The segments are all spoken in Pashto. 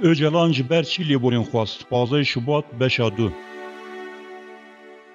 Öcalan ji ber çî lêborên xwast? 15 Şubat beşa du.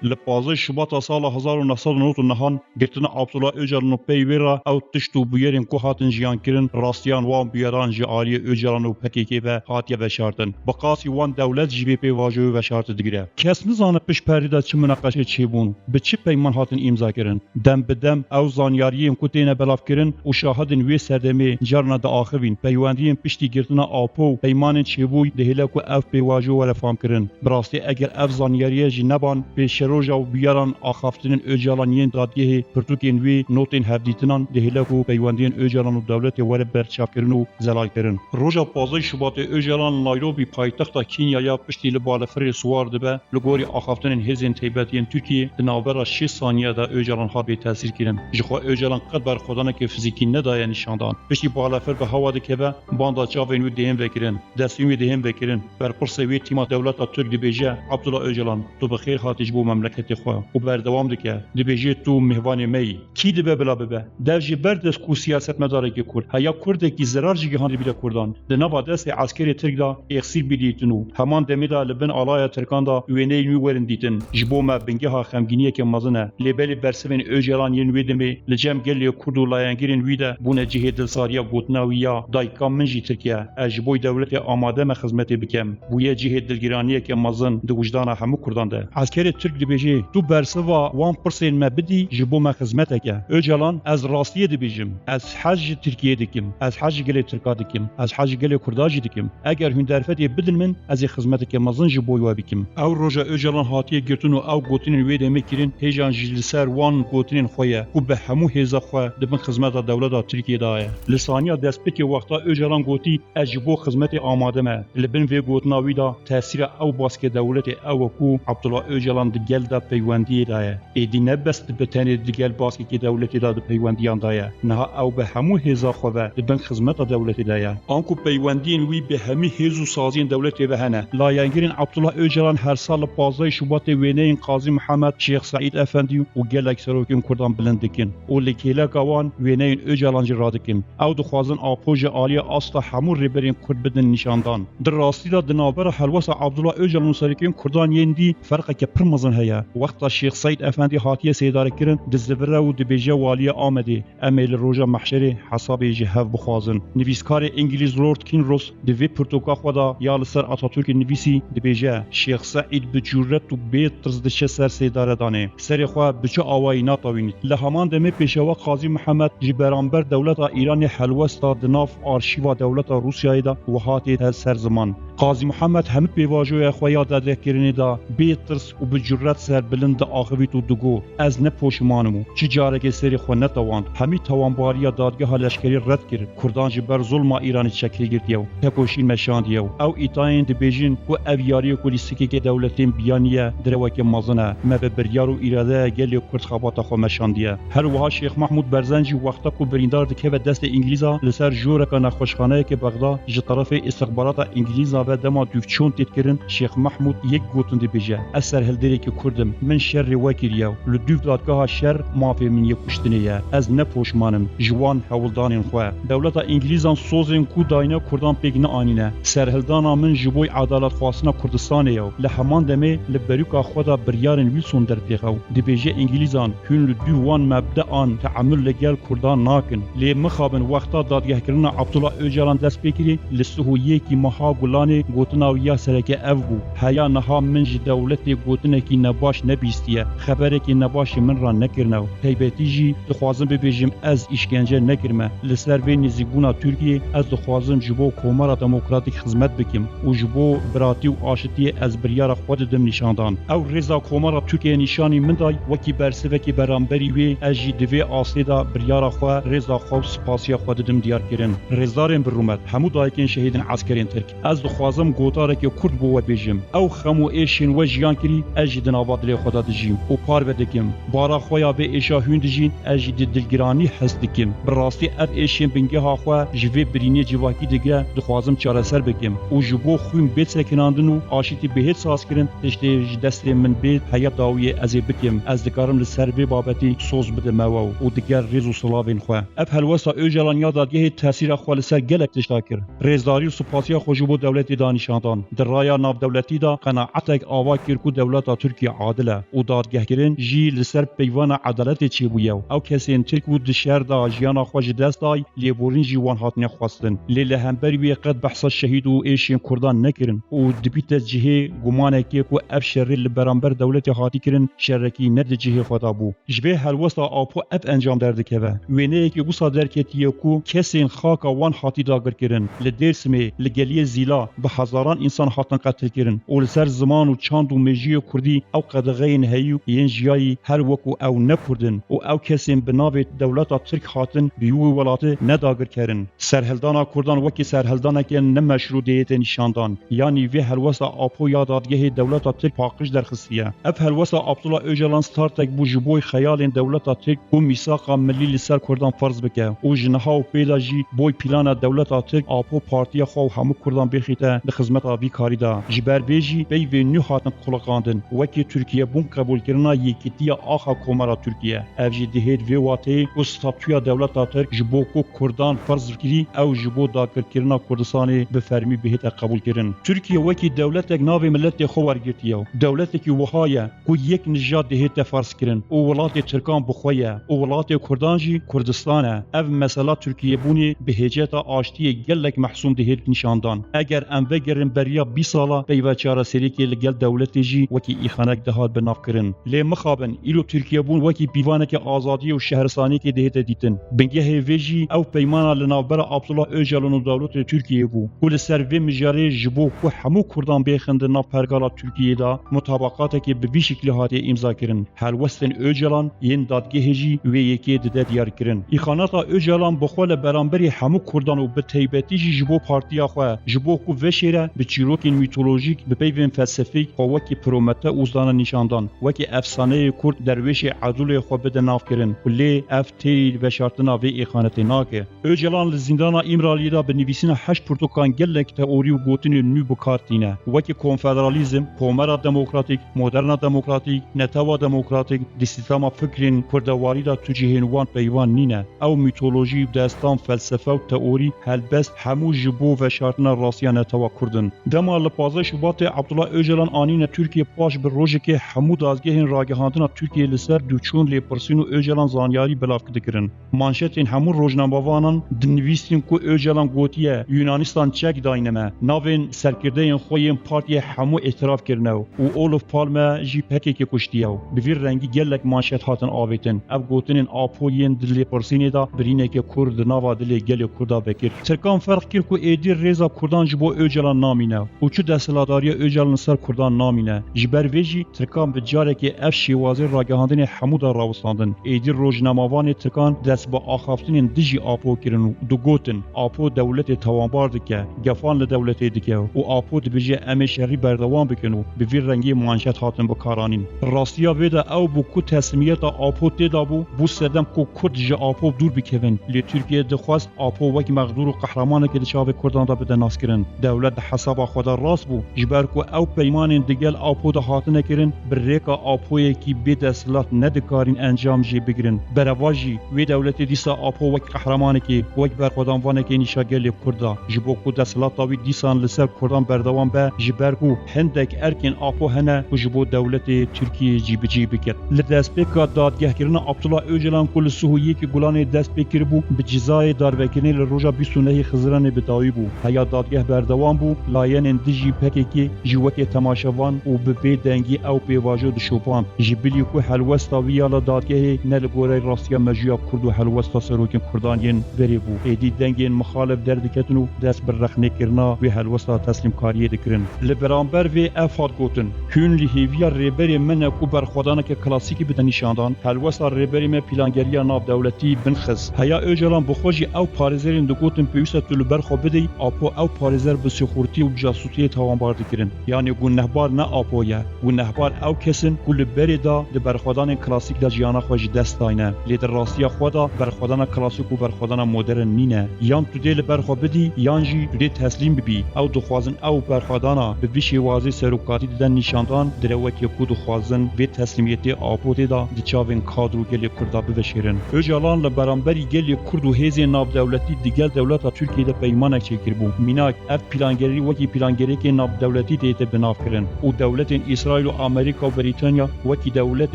Li 15 Şubat'a sala 1999 girtina Abdullah Öcalan û peyvê re ew tişt û bûyerên ku hatin jiyankirin rastiyan wan bûyeran ji aliyê Öcalan û PKK ve hatiye veşartin. Bi qasî wan dewlet jî bê pêvajoyê veşartî digire. Kes nizane pişt perdê de çi münaqeşê çêbûn, bi çi peyman hatin îmzakirin. Dem bi dem ew zanyariyên ku têne belavkirin û şahidên wê serdemê carna diaxivîn. Peywendiyên piştî girtina apo û peymanên çêbûyî dihêle ku ev pêvajo were famkirin. Bi rastî eger ev zanyariye jî neban pêş roja û biyaran axaftinên Öcalan yên dadgehê pirtûkên wê notên hevdîtinan dihêle ku peywendiyên Öcalan û dewletê were berçavkirin û zelalkirin. Roja 15 Şubatê Öcalan Nairobi paytexta Kenyaya piştî li balafirê swar dibe li gorî axaftinên hêzên taybetiyên Tirkiyê di navbera 6 saniye de Öcalan hat bê tesîr kirin. Ji xwe Öcalan qet berxwedanekê fizîkî nedaye nîşandan. Piştî balafir bi hewa dikeve banda çavên wê dihên vekirin. Destên wê dihên vekirin. Berpirsê wê tîma dewleta Türk dibêje Abdullah Öcalan tu bi xêr hatî ji bo memleketê xwe û berdewam dike. Dibêje tu mihvanê me yî. Kî dibe bila bibe? Dev jî berdest ku siyasetmedarekî Kurd heya Kurdekî zirar jî gihandî bîle Kurdan. Di nava destê askerê Tirk da eksîr bidîtin û heman demê da li bin alaya Tirkan da wêneyên wî werin dîtin. Ji bo me bingeha xemgîniyekê mezin e. Lêbelê bersivên Öcalan yên wê demê li cem gelê Kurd û layengirên wî de bûne cihê dilsariya gotina wî ya dayika min jî Tirkiye. Ez ji bo dewletê amade me xizmetê bikim. Bûye cihê dilgiraniyekê mezin di wijdana hemû Kurdan de. Askerê Tirk dibêje tu bersiva wan pirsên me bidî ji bo me xizmeteke. Öcalan ez rastiyê dibêjim. Ez hez ji Tirkiyê dikim. Ez hez ji gelê Tirka dikim. Ez hez ji gelê Kurda jî dikim. Eger hûn derfetê bidin min ez ê xizmeteke mezin ji bo we bikim. Ew roja Öcalan hatiye girtin û ew gotinên wê demê kirin hêjan jî li ser wan gotinên xwe ye ku bi hemû hêza xwe dibin xizmeta dewleta Tirkiyê da ye. Li saniya destpêkê wexta Öcalan gotî ez ji bo xizmetê amade me. Li bin vê gotina wî da tesîra ew baskê dewletê ew ku Abdullah Öcalan di gel da peywendiyê da ye. Êdî ne bes dibe tenê di gel baskekê dewletê da di peywendiyan da ye. Niha ew bi hemû hêza xwe ve dibin xizmeta dewletê da ye. Anku peywendiyên wî bi hemî hêz û saziyên dewletê ve hene. Layengirên Abdullah Öcalan her sal li 15 Şubatê wêneyên Qazî Mihemed Şeyx Saîd Efendî û gelek serokên Kurdan bilind dikin. û li kêleka wan wêneyên Öcalan jî radikin. Ew dixwazin apo ji aliyê asta hemû rêberên Kurd bidin nîşandan. Di rastî da di navbera helwesa Abdullah Öcalan û serokên Kurdan yên dî ferqeke pir mezin heye. Wexta Şeyx Saîd Efendî hatiye sêdarekirin di zivire û dibêje waliyê Amedê em ê li roja mehşerê hesabê jî hev bixwazin. Nivîskarê İngiliz Lord Kinross di vê pirtûka xwe da ya li ser Atatürkê nivîsî dibêje Şeyx Saîd bi cüret û bê tirz diçe ser sêdaredanê. Serê xwe bi çi awayî natawînît. Li heman demê pêşewa Qazî Mihemed ji beramber dewleta Îranê helwesta di nav arşîva dewleta Rûsyayê da û hatê te ser ziman. Qazî Mihemed hemû pêvajoya xwe ya derdekirinê da bê tirs û bi cüret ser bilind di axivît û digot ez ne poşimanim û çi carekê serê xwe netewand. Hemî tewanbariya dadgeha leşkerî red kir. Kurdan ji ber zulma Îranê çekî girtiye û tekoşîn meşandiye û ew îtayên dibêjin ku ev yariyê kulîstikekê dewletên biyaniye direweke mezin e. Me bi biryar û îradeya gelê Kurd xebata xwe meşandiye. Her wiha Şeyx Mahmud Berzen jî wexta ku birîndar dikeve destê İngilîza li ser joreka nexweşxaneyekê Bexda ji tarafê îstixbarata İngilîza ve dema dûvçûn têtkirin Şeyx Mahmud yek gotin dibêje ez serhilderekî Kurdim min şerrê we kiriye û li dûv dadgeha şer mafê min yê kuştinê ye. Ez ne poşmanim ji wan hewildanên xwe. Dewleta İngilîzan sozên ku dayine Kurdan pêk neanîne. Serhildana min ji bo adaletxwastina Kurdistanê ye û li heman demê li berûka xwe da biryarên Wilson dertêxe û dibêje İngilîzan hûn li dû wan mebdean teemül li gel Kurdan nakin. Lê mixabin wexta dadgehkirina Abdullah Öcalan dest pê kirî li Sihûyiyekî Meha Gulanê gotina wî ya sereke ev bû. Heya niha min ji dewletê gotinekî nebaş nebîstiye. Xeberekî nebaşê min ra nekirine û taybetî jî dixwazim bibêjim ez îşkence nekirme. Li ser vê nêzîkbûna Tirkiyê ez dixwazim ji bo komara demokratîk xizmet bikim û ji bo biratî û aşitiyê ez biryara xwe didim nîşandan. Ew rêza komara Tirkiyê nîşanî min day wekî bersivekî beramberî wê ez jî di vê asê da biryara xwe rêza xwe û spasiya xwe didim diyar kirin. Rêzdarên bi rûmet hemû dayikên şehîdên eskerên Tirk ez dixwazim gotarekê Kurd bo we bêjim. Ew xem û êşên we jiyan kirî ez jî di ناوادلی خدا دجیم و پار بدکم بارا خویا به ایشا هون دجین اجی دلگرانی حس دکم براستی اف ایشین بنگه ها خوا جوی برینی جواکی دیگه دخوازم چاره سر بکم و جبو خویم بیت سکناندن و آشیتی بهت ساز کرن تشتی دست من بیت حیات داوی از بکم از دکارم لسر به بابتی سوز بده مواو و دیگر ریز و سلاوین خوا اف هلوسا اوجلان یادادگه تاثیر خوا لسر گلک تشتاکر رزداری و سپاسیا خوجبو دولت دانشاندان در رایا ناف دولتی دا قناعتک آوا کرکو دولتا ترکیه عادله و دادگه کرن جی لسر پیوان عدالت چی بویو او کسین ترکو دشهر دا جیانا خوش دست دای لیبورین جیوان هاتنه خواستن لیله همبری وی قد بحث شهید و ایشین کردان نکرن و دبیت جهه گمانه که کو اف شر لبرانبر دولت هاتی کرن شرکی ند جهه خدا بو جبه هلوسا آپو اف انجام درده و وینه که گوسا درکتیه کو کسین خاکا وان هاتی داگر کرن لدرسمه لگلی زیلا به هزاران انسان هاتن قتل کرن و لسر زمان و چاند و مجی کردی او قدغین هیو ین جیایی هر وکو او نکردن و او کسین بناوی دولتا ترک هاتن بیو ولاته نداگر کرن سرهلدانا کردان وکی سرهلدانا که نمشروعیت نشاندان یعنی وی هلوسا آپو یادادگه دولتا ترک پاقش در خصیه اف هلوسا عبدالله اوجلان ستارتک بو جبوی خیال دولتا ترک و میثاق ملی لسر کردان فرض بکه و جنها و پیداجی بوی پلان دولتا ترک آپو پارتیا خو همو کردان بخیته به خدمت وی کاری دا جبر بیجی بی و نو هاتن قلقاندن وکی ترکیه بون قبول کرنا یکیتی آخا کومارا ترکیه افجی دهید وی واته و ستابتویا دولتا ترک جبو کو کردان فرض کری او جبو داگر کرنا کردستان به فرمی بهت قبول کرن ترکیه وکی دولت ناو ملت خو ورگرتیو دولت کی وهایا کو یک نژاد دهت فرض کرن او ولات ترکان بخویا او ولات کردانجی کردستانه اف مثلا ترکیه بونی به هجت آشتی گلک محسوم دهت نشاندان اگر ام وگرن بریا 20 سالا پیو چاره سری کی لگل دولت جی وکی ایخانک دهات بناف کرن لی مخابن ایلو ترکیه بون وکی پیوانه که آزادی و شهرستانی کی دهت دیتن بنگه هیویجی او پیمانا لناوبر عبدالله اوجلان و دولت ترکیه بو کل سر و مجاری جبو کو همو کردان بخند ناف پرگالا ترکیه دا مطابقات که به وی شکل هاتی امضا کرن هر وستن اوجلان ین دادگه جی و یکی دده دیار کرن ایخاناتا اوجلان بخول برانبری همو کردان و به تیبتی جبو پارتیا خو جبو کو وشیره به چیروکین میتولوژیک به پیوین فلسفی خو وکی پرومته اوزدان نشاندان وکی افسانه کرد درویش عدول خو بده ناف کرن کلی اف تی و شرطنا و ایخانتی ناکه اوجلان لزندانا امرالی دا به نویسین 8 پرتوکان گلک تئوری و گوتن نو بکارتینه وکی کنفدرالیزم کومرا دموکراتیک مدرنا دموکراتیک نتاوا دموکراتیک دیستاما فکرین کردواری دا توجیهن وان پیوان نینه او میتولوژی داستان فلسفه و تئوری هلبست همو جبو و شرطنا راسیا نتاوا کردن دما لپازه شبات عبدالله اوجلان آنین ترکیه پاش به روژه که همو دازگهن راگهاندنا ترکیه لسر دوچون لیپرسین و اوجلان زانیاری بلاف کدکرن مانشتین همو روزنامه‌وانان دنویسین کو اوجلان گوتیه یونانستان چک داینمه ناوین سرکرده خویم پارتی همو اعتراف کرنه و اولف پالمه جی پکی که کشتیه به ویر رنگی گلک مانشت هاتن آویتن اف گوتنین آپوین دلی پرسینه دا برینه که کرد ناوا دلی گل کردا بکر ترکان فرق کر کو ایدی رضا کردان جبو اوجلان نامینه و چو دستلاداری اوجلان سر کردان نامینه جبر ویجی ترکان به جاره که اف شیوازی راگهاندن همو دا راوستاندن ایدی روزنامه‌وان ترکان دست با آخافتنین دجی آپو کرن و دو گوتن آپو دولت توانبار دکه گفان لدولت دکه و آپو دبیجه امی شهری بردوان بکنو به ویر رنگی مانشت هاتن بکارانین راستیا ویدا او بو کو تسمیت آپو تدا بو سدم کو کرد جه آپو دور بکوین لی ترکیه دخواست آپو وک مغدور و قهرمانه که دچاو کردان دا بده ناس کرن دولت حساب خدا راست بو جبر کو او پیمان دگل آپو دا هاتنه کرن بریکا آپوی کی به دستلات ندکارین انجام جی بگیرن برواجی وی دولت دیسا آپو وک قهرمانه کی وک برخدانوانه کی نشاگل کردا جبو کو دستلات وی دیسان لسر کردان بردوان به جبر کو هندک ارکن آپو هنه و جبو دولت ترکیه جی بکر لدست بکا دادگه کرن عبدالله اوجلان کل سهویی که گلان دست بکر بو به جزای داروکنی لروجا 29 خزران بدایی بو هیا دادگه بردوان بو لاین دجی پکی که جوک تماشاوان و به دنگی او پیواجو دشوپان جبلی کو حلوستا ویالا دادگه نلگوره راستیا مجیا کرد و حلوستا سروکن کردانین بری بو ایدی دنگین مخالف دردکتنو دست بر رخنه کرنا و حلوستا تسلیم کاریه دکرن لبرانبر و افاد گوتن هون لهیویا ریبری من کو بر خدانه که کلاسیکی بدن نشاندان حلوستا ریبری me پلانگریه ناف دولتی بنخز هیا اوجلان بخوجی او پاريزرين دگوتن پیوسته تلو برخو بدی اپو او پاريزر به سخورتی و جاسوسی توانبار دکرن یعنی گنهبار نه اپویا گنه رهبر او کسن کل بری دا د برخوادان کلاسیک د جیانا خوش دست داینه لید راستی خدا برخوادان کلاسیک و برخوادان مدرن نینه یان تو دل برخو بدی یان جی تو تسلیم ببی او دخوازن او برخوادانا به ویشی واضح سروکاتی دن نشاندان دروکی کو دخوازن به تسلیمیتی آپوتی دا د چاوین کادرو گلی کردا بوشیرن اوجالان لبرانبری گلی کرد و هیزی ناب دولتی دیگر دولت ترکیه ده پیمانک چکر بو میناک اف پلانگری وکی پلانگری که ناب دولتی دیت بناف کرن و دولت اسرائیل و امریکا و بریتانیا وکی دولت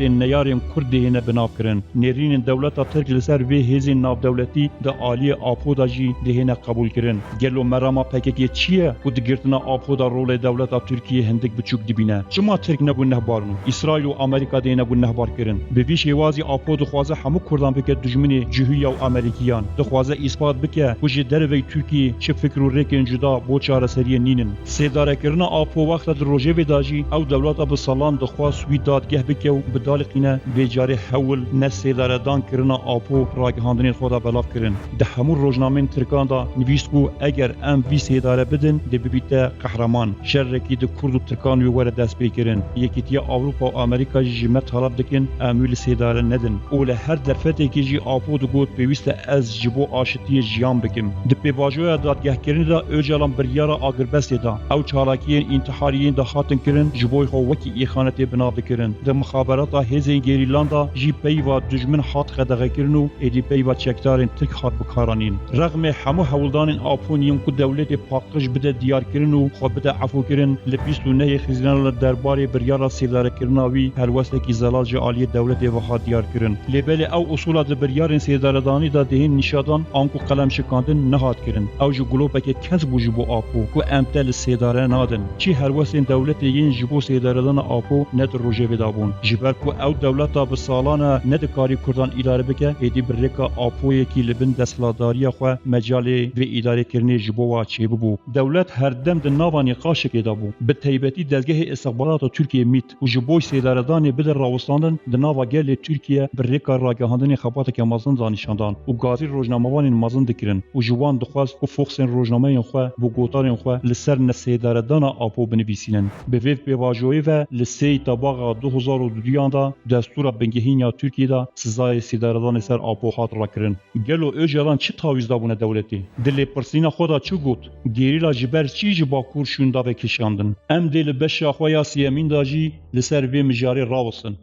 نیارین کرد دهنه بناف کرن نرین دولت ترک لسر به هیزی ناب دولتی ده عالی آپودا جی دهنه قبول کرن گلو مرام پککی چیه و دگرتنا آپودا رول دولت ترکیه هندک بچوک دبینه چما ترک نبون نهبارنو اسرائیل و امریکا دهنه بون نهبار کرن به ویش وازی آپود خوازه همو کردان بکه دجمنی جهویا و امریکیان دخوازه اثبات بکه وجه دروی ترکیه چه فکر و ریکن جدا بو چاره سری نینن سیداره کرنا آپو وقت در روژه وداجی او دولت اب سالان دخواز سوی دادگه بکه و بدالقینه بیجاره حول نه سیداره دان کرنا آپو راگهاندنی خدا بلاف کرن ده همو روزنامه ترکان دا نویست کو اگر ام وی سیداره بدن ده ببیت قهرمان شرکی ده کرد و ترکان وی ور دست بیکرن یکیتیا اروپا و امریکا جمع طلب دکن امویل سیداره ندن اول هر درفته که جی آپو دو گوت پیوسته از جبو آشتی جیان بکم ده پیواجوی دادگه کرن دا اوجالان بریارا آگربستی دا او چالاکیین انتحاریین دا خاتن کرن جبوی خو وکی ایخانتی بنا بکرن ده مخابرات هزین گیریلان دا جی پیوا دجمن حات خدغه کرنو ایدی پیوا چکتارین ترک خات بکارانین رغم همو حولدان آپونیم که دولت پاکش بده دیار کرنو خود بده عفو کرن لپیستو نه خزینان درباره بریارا سیداره کرناوی هر وسته کی زلال جالی دولت وها دیار کرن لبل او اصول د بریارن سیداردانی دا دهین نشادان آنکو قلم شکاندن نهاد کرن او جو گلوبک کس بوجبو آپو کو امتل سیداره نادن چی هر وسین دولت ین جبو سیداردان آپو ند روجه بدابون جبر کو او دولت تا به سالانه ند کاری کردان اداره بکه ایدی برکا آپو یکی لبن دستلاداری خو مجال و اداره کرنی جبو وا چی بو دولت هر دم د ناوانی قاش کې دابو به تیبتی دزگاه استخبارات ترکیه میت او جبو سیداردان بده راوستاندن د ناوا گل ترکیه برکا راگهاندنی خبات که مازن دانشاندان و گازی روزنامه‌وان مازن دکرن و جوان دخواست و فوکسن روزنامه خو بو گوتارن خو لسر نسیداردان آپو بنویسینن به ویف بواجوی و لسی تاباغ 2002 دا دستور بنگهینیا ترکیه دا سزای سیداردان سر آپو خاطر کرن گلو اوجلان چی تاویز دابونه دولتی دل پرسینا خدا چو گوت گیریلا جبر چی باکور شوندا و کشاندن ام دل بشا خویا سیمین داجی لسر وی مجاری راوسن